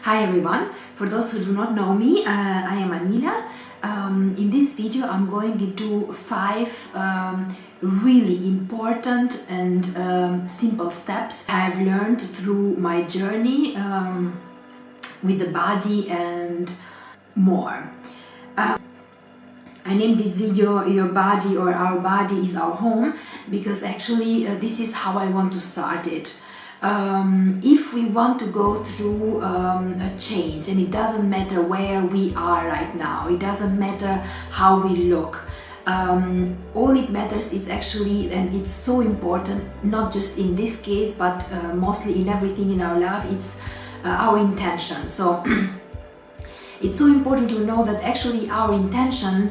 Hi everyone, for those who do not know me, I am Anila. In this video I'm going into 5 really important and simple steps I've learned through my journey with the body and more. I named this video Your Body or Our Body is Our Home because actually this is how I want to start it. If we want to go through a change, and it doesn't matter where we are right now, it doesn't matter how we look, all it matters is actually, and it's so important, not just in this case but mostly in everything in our life, it's our intention. So it's so important to know that actually our intention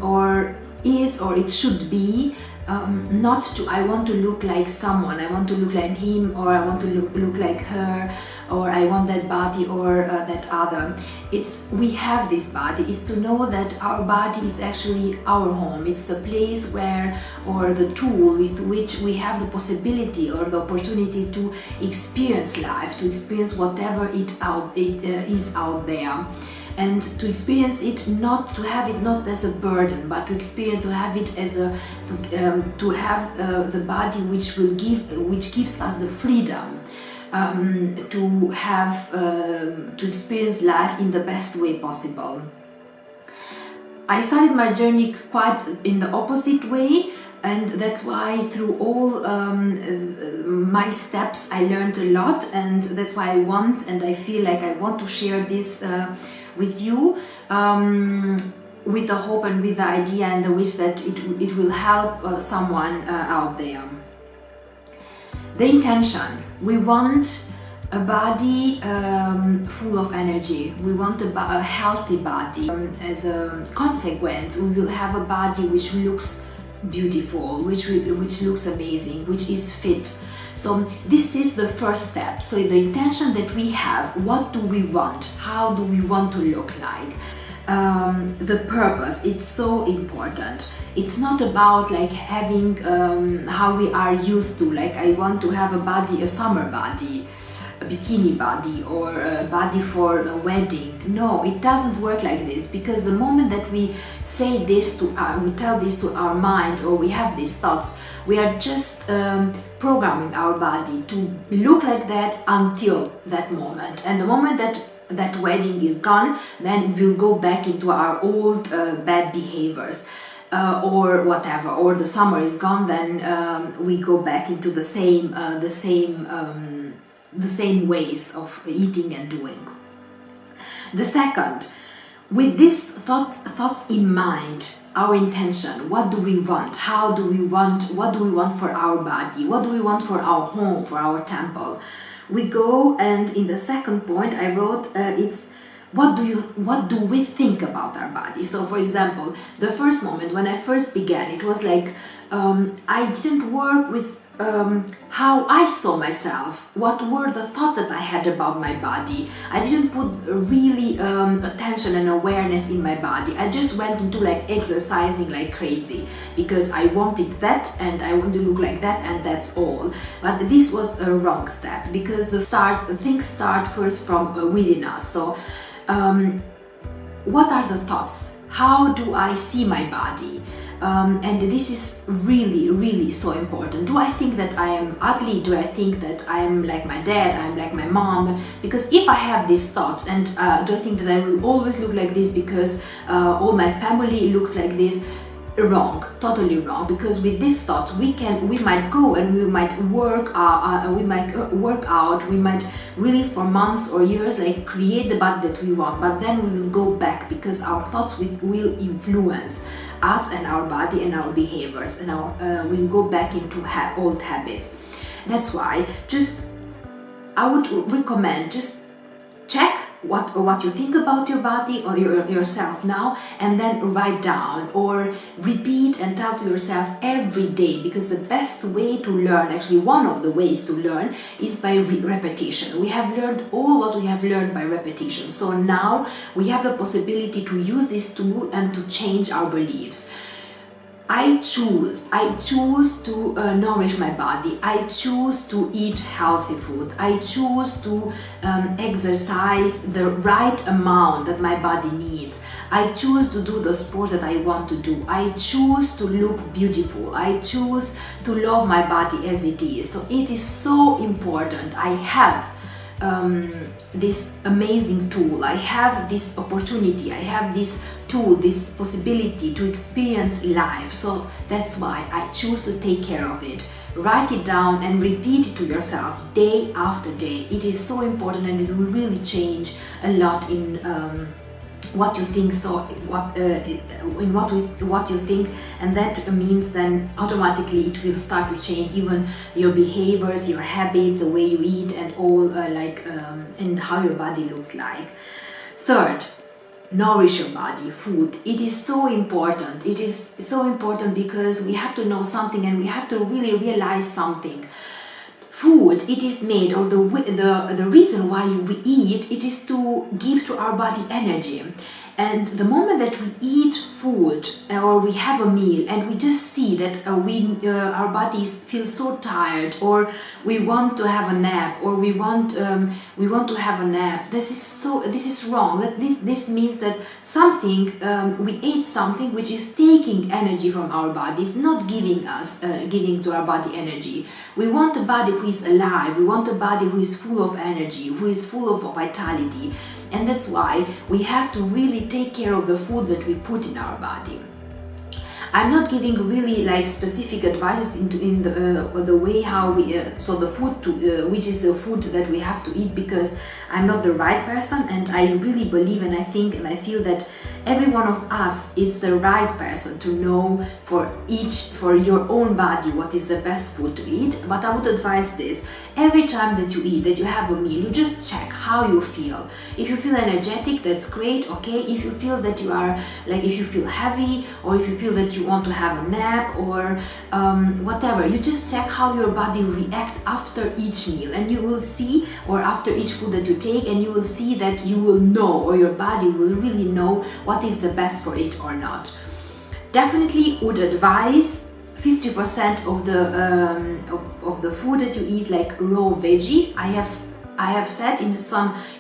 or it should be not to I want to look like someone, I want to look like him, or I want to look like her, or I want that body or that other. We have this body. It's to know that our body is actually our home. It's the place where, or the tool with which we have the possibility or the opportunity to experience life, to experience whatever it is out there. And to experience it, not to have it not as a burden, but to have it as to have the body which gives us the freedom to have to experience life in the best way possible. I started my journey quite in the opposite way, and that's why through all my steps I learned a lot, and that's why I feel like I want to share this with you, with the hope and with the idea and the wish that it will help someone out there. The intention: we want a body full of energy. We want a healthy body. As a consequence, we will have a body which looks beautiful, which looks amazing, which is fit. So this is the first step. So the intention that we have, what do we want? How do we want to look like? The purpose, it's so important. It's not about like having how we are used to, like I want to have a body, a summer body, a bikini body, or a body for the wedding. No, it doesn't work like this, because the moment that we say this we tell this to our mind, or we have these thoughts, we are just programming our body to look like that until that moment. And the moment that wedding is gone, then we'll go back into our old bad behaviors, or whatever. Or the summer is gone, then we go back into the same ways of eating and doing. The second, with these thoughts in mind, our intention, what do we want, how do we want, what do we want for our body, what do we want for our home, for our temple, we go, and in the second point I wrote it's what do we think about our body. So for example, the first moment when I first began, it was like I didn't work with how I saw myself, what were the thoughts that I had about my body. I didn't put really attention and awareness in my body. I just went into like exercising like crazy because I wanted that and I want to look like that, and that's all. But this was a wrong step, because things start first from within us. So what are the thoughts? How do I see my body? And this is really so important. Do I think that I am ugly? Do I think that I am like my dad? I'm like my mom? Because if I have these thoughts, and do I think that I will always look like this because all my family looks like this? Wrong, totally wrong. Because with these thoughts we might go and we might work out, we might really for months or years like create the body that we want, but then we will go back, because our thoughts will influence us and our body and our behaviors, and we'll go back into old habits. That's why I would recommend just check what you think about your body or yourself now, and then write down or repeat and tell to yourself every day, because the best way to learn, actually one of the ways to learn, is by repetition. We have learned all what we have learned by repetition, so now we have the possibility to use this tool and to change our beliefs. I choose to nourish my body. I choose to eat healthy food. I choose to exercise the right amount that my body needs. I choose to do the sports that I want to do. I choose to look beautiful. I choose to love my body as it is. So it is so important. I have this amazing tool. I have this opportunity. I have this tool, this possibility to experience life. So that's why I choose to take care of it. Write it down and repeat it to yourself day after day. It is so important, and it will really change a lot in what you think. So what you think, and that means then automatically it will start to change even your behaviors, your habits, the way you eat, and all and how your body looks like. Third, nourish your body. Food, it is so important. It is so important because we have to know something, and we have to really realize something. Food, it is made, or the reason why we eat, it is to give to our body energy. And the moment that we eat food or we have a meal and we just see that our bodies feel so tired, or we want to have a nap, or we want to have a nap, this is wrong. This means that we ate something which is taking energy from our bodies, not giving to our body energy. We want a body who is alive. We want a body who is full of energy, who is full of vitality. And that's why we have to really take care of the food that we put in our body. I'm not giving really specific advices in the way how we so the food which is the food that we have to eat, because I'm not the right person, and I really believe and I think and I feel that every one of us is the right person to know for your own body what is the best food to eat. But I would advise this: every time that you eat, that you have a meal, you just check how you feel. If you feel energetic, that's great, okay. If you feel that you are if you feel heavy, or if you feel that you want to have a nap, or whatever, you just check how your body reacts after each meal, and you will see, or after each food that you take, and you will see that you will know, or your body will really know what is the best for it or not. Definitely would advise 50% of the food that you eat, like raw veggie. I have said in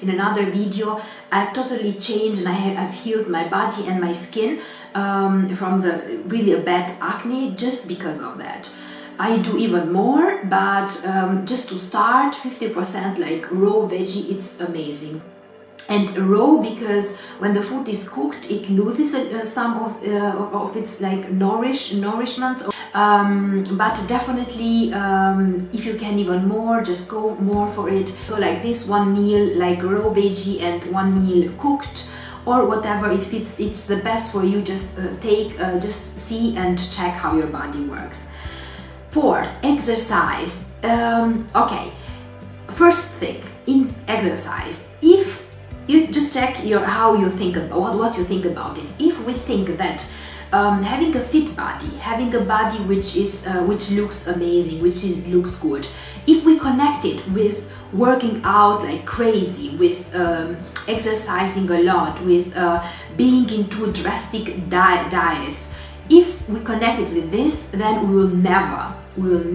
another video, I've totally changed, and I've healed my body and my skin from the really bad acne just because of that. I do even more, but just to start, 50% like raw veggie, it's amazing. And raw, because when the food is cooked, it loses some of its nourishment. But definitely, if you can even more, just go more for it. So like this one meal like raw veggie and one meal cooked, or whatever, if it's the best for you, just just see and check how your body works. Fourth, exercise. Okay, first thing in exercise, if you just check how you think about what you think about it. If we think that having a fit body, having a body which looks amazing, looks good, if we connect it with working out like crazy, with exercising a lot, with being into drastic diets, if we connect it with this, then we will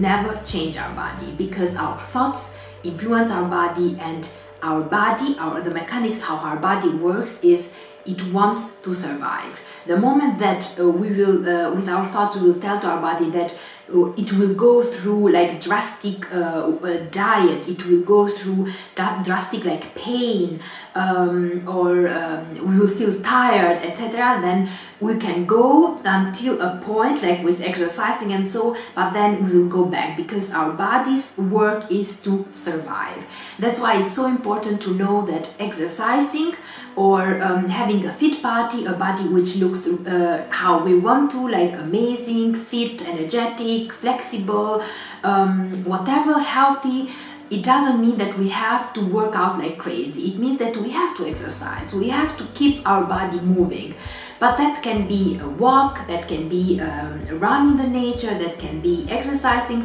never change our body, because our thoughts influence our body, and the mechanics how our body works is it wants to survive. The moment that we will, with our thoughts, we will tell to our body that it will go through like drastic diet, it will go through that drastic like pain, or we will feel tired, etc., then we can go until a point like with exercising and so, but then we will go back, because our body's work is to survive. That's why it's so important to know that exercising or having a fit body, a body which looks how we want to, like amazing, fit, energetic, flexible, whatever, healthy, it doesn't mean that we have to work out like crazy. It means that we have to exercise, we have to keep our body moving. But that can be a walk, that can be a run in the nature, that can be exercising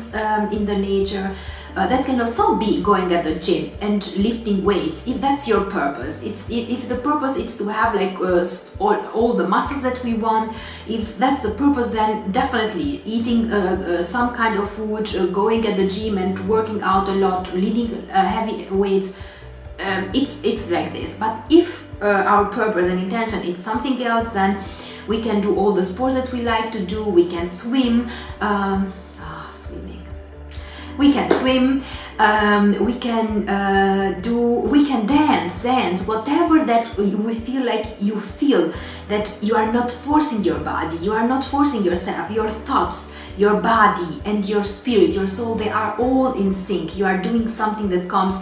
in the nature. That can also be going at the gym and lifting weights, if that's your purpose. If the purpose is to have like all the muscles that we want, if that's the purpose, then definitely eating some kind of food, going at the gym and working out a lot, lifting heavy weights, it's like this. But if our purpose and intention is something else, then we can do all the sports that we like to do. We can swim. Swimming. We can swim, we can dance, whatever that we feel like you feel, that you are not forcing your body, you are not forcing yourself, your thoughts, your body and your spirit, your soul, they are all in sync. You are doing something that comes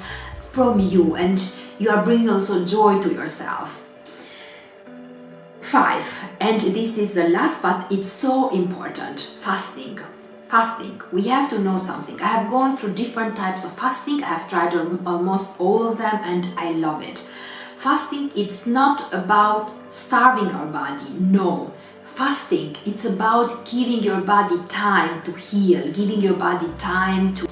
from you and you are bringing also joy to yourself. 5, and this is the last, but it's so important, fasting. Fasting, we have to know something. I have gone through different types of fasting. I have tried almost all of them and I love it. Fasting, it's not about starving our body, no. Fasting, it's about giving your body time to heal, giving your body time to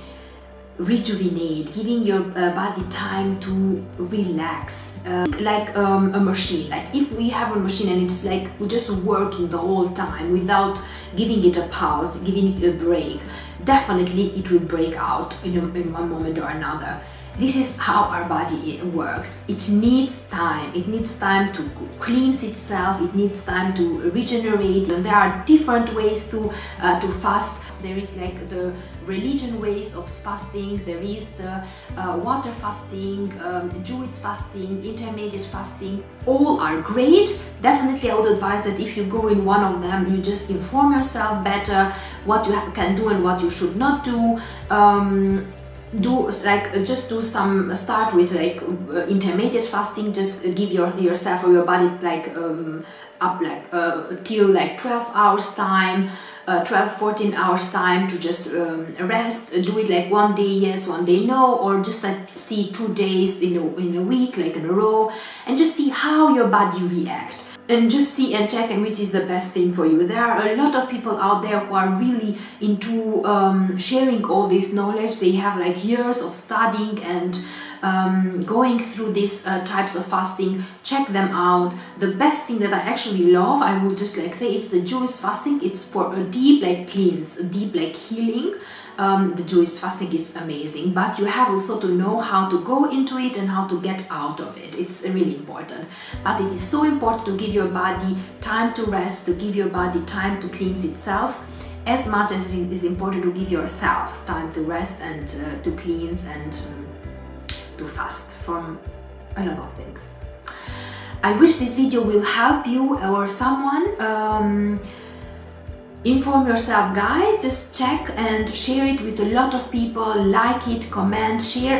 rejuvenate, giving your body time to relax, like a machine. Like if we have a machine and it's like we're just working the whole time without giving it a pause, giving it a break, definitely it will break out in one moment or another. This is how our body works. It needs time. It needs time to cleanse itself. It needs time to regenerate. And there are different ways to fast. There is like the religion ways of fasting. There is the water fasting, Jewish fasting, intermediate fasting. All are great. Definitely I would advise that if you go in one of them, you just inform yourself better what you can do and what you should not do. Start with like intermediate fasting. Just give yourself or your body like up like till like 12 hours time, 12-14 hours time to just rest. Do it like one day yes, one day no, or just like see 2 days in a week, like in a row, and just see how your body reacts. And just see and check and which is the best thing for you. There are a lot of people out there who are really into sharing all this knowledge. They have like years of studying and going through these types of fasting. Check them out. The best thing that I actually love, I will just like say, is the Jewish fasting. It's for a deep like cleanse, a deep like healing. The Jewish fasting is amazing, but you have also to know how to go into it and how to get out of it. It's really important. But it is so important to give your body time to rest, to give your body time to cleanse itself, as much as it is important to give yourself time to rest and to cleanse and to fast from a lot of things. I wish this video will help you or someone. Inform yourself, guys. Just check and share it with a lot of people. Like it, comment, share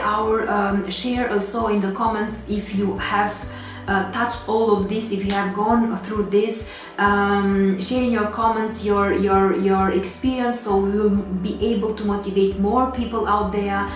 share also in the comments if you have touched all of this, if you have gone through this. Share in your comments your experience, so we will be able to motivate more people out there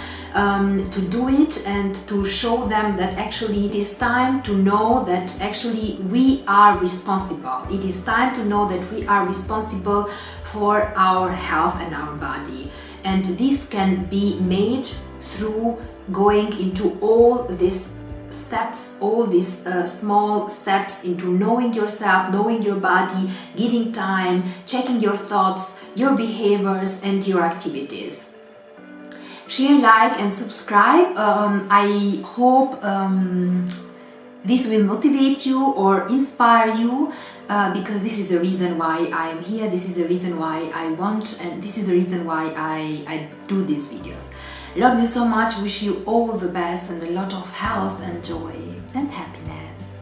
to do it and to show them that actually it is time to know that actually we are responsible. It is time to know that we are responsible for our health and our body, and this can be made through going into all these steps, all these small steps into knowing yourself, knowing your body, giving time, checking your thoughts, your behaviors and your activities. Share, like and subscribe. I hope this will motivate you or inspire you, because this is the reason why I am here, this is the reason why I want, and this is the reason why I do these videos. Love you so much, wish you all the best and a lot of health and joy.